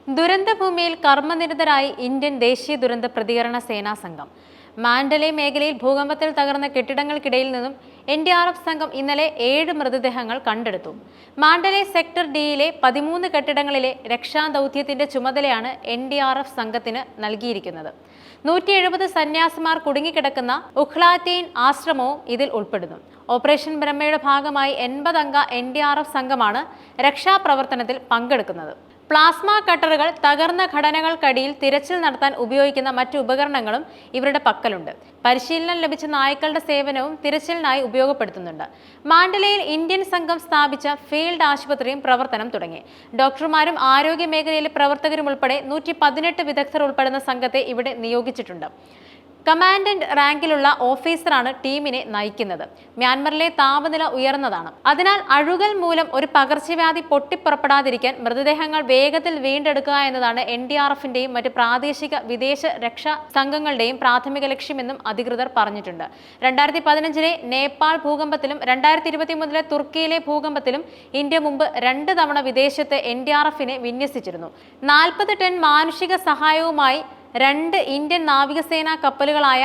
ദുരന്തഭൂമിയിൽ കർമ്മനിരതരായി Indian ദേശീയ ദുരന്ത പ്രതികരണ സേനാ സംഘം. മാൻഡലെ മേഖലയിൽ ഭൂകമ്പത്തിൽ തകർന്ന കെട്ടിടങ്ങൾക്കിടയിൽ നിന്നും NDRF സംഘം ഇന്നലെ 7 മൃതദേഹങ്ങൾ കണ്ടെടുത്തു. മാൻഡലെ സെക്ടർ ഡിയിലെ 13 കെട്ടിടങ്ങളിലെ രക്ഷാദൗത്യത്തിന്റെ ചുമതലയാണ് NDRF സംഘത്തിന് നൽകിയിരിക്കുന്നത്. 170 സന്യാസിമാർ കുടുങ്ങിക്കിടക്കുന്ന ഉഖ്ലാറ്റീൻ ആശ്രമവും ഇതിൽ ഉൾപ്പെടുന്നു. ഓപ്പറേഷൻ ബ്രഹ്മയുടെ ഭാഗമായി 80 അംഗ NDRF സംഘമാണ് രക്ഷാപ്രവർത്തനത്തിൽ പങ്കെടുക്കുന്നത്. പ്ലാസ്മ കട്ടറുകൾ, തകർന്ന ഘടനകൾക്കടിയിൽ തിരച്ചിൽ നടത്താൻ ഉപയോഗിക്കുന്ന മറ്റു ഉപകരണങ്ങളും ഇവരുടെ പക്കലുണ്ട്. പരിശീലനം ലഭിച്ച നായ്ക്കളുടെ സേവനവും തിരച്ചിലിനായി ഉപയോഗപ്പെടുത്തുന്നുണ്ട്. മാൻഡലയിൽ ഇന്ത്യൻ സംഘം സ്ഥാപിച്ച ഫീൽഡ് ആശുപത്രിയും പ്രവർത്തനം തുടങ്ങി. ഡോക്ടർമാരും ആരോഗ്യ മേഖലയിലെ പ്രവർത്തകരും ഉൾപ്പെടെ 118 വിദഗ്ധർ ഉൾപ്പെടുന്ന സംഘത്തെ ഇവിടെ നിയോഗിച്ചിട്ടുണ്ട്. കമാൻഡന്റ് റാങ്കിലുള്ള ഓഫീസറാണ് ടീമിനെ നയിക്കുന്നത്. മ്യാൻമറിലെ താപനില ഉയർന്നതാണ്. അതിനാൽ അഴുകൽ മൂലം ഒരു പകർച്ചവ്യാധി പൊട്ടിപ്പുറപ്പെടാതിരിക്കാൻ മൃതദേഹങ്ങൾ വേഗത്തിൽ വീണ്ടെടുക്കുക എന്നതാണ് NDRFന്റെയും മറ്റ് പ്രാദേശിക വിദേശ രക്ഷാ സംഘങ്ങളുടെയും പ്രാഥമിക ലക്ഷ്യമെന്നും അധികൃതർ പറഞ്ഞിട്ടുണ്ട്. 2015 നേപ്പാൾ ഭൂകമ്പത്തിലും 2023 തുർക്കിയിലെ ഭൂകമ്പത്തിലും ഇന്ത്യ മുമ്പ് 2 തവണ വിദേശത്ത് NDRFനെ വിന്യസിച്ചിരുന്നു. 40 ടൺ മാനുഷിക സഹായവുമായി 2 ഇന്ത്യൻ നാവികസേനാ കപ്പലുകളായ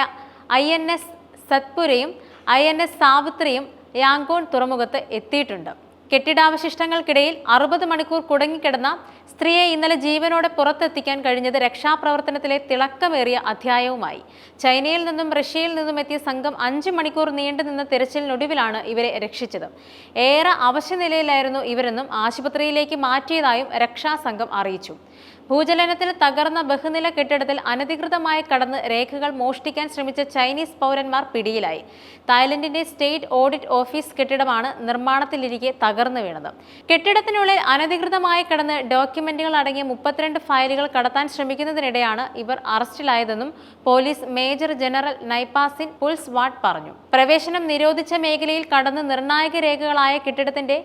INS സത്പുരയും INS സാവിത്രിയും യാങ്കോൺ തുറമുഖത്ത് എത്തിയിട്ടുണ്ട്. കെട്ടിടാവശിഷ്ടങ്ങൾക്കിടയിൽ 60 മണിക്കൂർ കുടുങ്ങിക്കിടന്ന സ്ത്രീയെ ഇന്നലെ ജീവനോടെ പുറത്തെത്തിക്കാൻ കഴിഞ്ഞത് രക്ഷാപ്രവർത്തനത്തിലെ തിളക്കമേറിയ അധ്യായവുമായി. ചൈനയിൽ നിന്നും റഷ്യയിൽ നിന്നും എത്തിയ സംഘം 5 മണിക്കൂർ നീണ്ടുനിന്ന തിരച്ചിലിനൊടുവിലാണ് ഇവരെ രക്ഷിച്ചത്. ഏറെ അവശനിലയിലായിരുന്നു ഇവരെന്നും ആശുപത്രിയിലേക്ക് മാറ്റിയതായും രക്ഷാസംഘം അറിയിച്ചു. ഭൂചലനത്തിൽ തകർന്ന ബഹുനില കെട്ടിടത്തിൽ അനധികൃതമായി കടന്ന് രേഖകൾ മോഷ്ടിക്കാൻ ശ്രമിച്ച ചൈനീസ് പൗരന്മാർ പിടിയിലായി. തായ്ലൻഡിന്റെ സ്റ്റേറ്റ് ഓഡിറ്റ് ഓഫീസ് കെട്ടിടമാണ് നിർമ്മാണത്തിലിരിക്കെ തകർന്നു വീണത്. കെട്ടിടത്തിനുള്ളിൽ അനധികൃതമായി കടന്ന് ഡോക്യുമെന്റുകൾ അടങ്ങിയ 32 ഫയലുകൾ കടത്താൻ ശ്രമിക്കുന്നതിനിടെയാണ് ഇവർ അറസ്റ്റിലായതെന്നും പോലീസ് മേജർ ജനറൽ നൈപാസിൻ പുൽസ്വാഡ് പറഞ്ഞു. പ്രവേശനം നിരോധിച്ച മേഖലയിൽ കടന്ന് നിർണായക രേഖകളായ കെട്ടിടത്തിന്റെ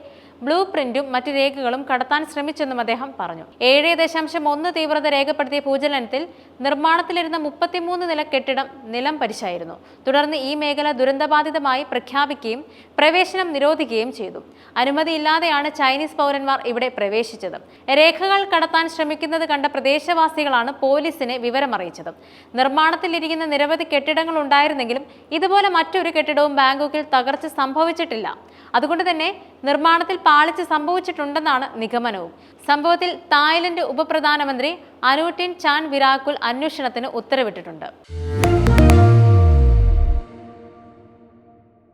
ബ്ലൂ പ്രിന്റും മറ്റ് രേഖകളും കടത്താൻ ശ്രമിച്ചെന്നും അദ്ദേഹം പറഞ്ഞു. 7.1 തീവ്രത രേഖപ്പെടുത്തിയ ഭൂചലനത്തിൽ നിർമ്മാണത്തിലിരുന്ന 33 നില കെട്ടിടം നിലം പരിശായിരുന്നു. തുടർന്ന് ഈ മേഖല ദുരന്തബാധിതമായി പ്രഖ്യാപിക്കുകയും പ്രവേശനം നിരോധിക്കുകയും ചെയ്തു. അനുമതിയില്ലാതെയാണ് ചൈനീസ് പൗരന്മാർ ഇവിടെ പ്രവേശിച്ചത്. രേഖകൾ കടത്താൻ ശ്രമിക്കുന്നത് കണ്ട പ്രദേശവാസികളാണ് പോലീസിനെ വിവരമറിയിച്ചത്. നിർമ്മാണത്തിലിരിക്കുന്ന നിരവധി കെട്ടിടങ്ങൾ ഉണ്ടായിരുന്നെങ്കിലും ഇതുപോലെ മറ്റൊരു കെട്ടിടവും ബാങ്കോക്കിൽ തകർച്ച സംഭവിച്ചിട്ടില്ല. അതുകൊണ്ട് തന്നെ നിർമ്മാണത്തിൽ പാളിച്ച സംഭവിച്ചിട്ടുണ്ടെന്നാണ് നിഗമനവും. സംഭവത്തിൽ തായ്ലൻഡ് ഉപപ്രധാനമന്ത്രി അനുടിൻ ചാൻ വിരാകുൽ അന്വേഷണത്തിന് ഉത്തരവിട്ടിട്ടുണ്ട്.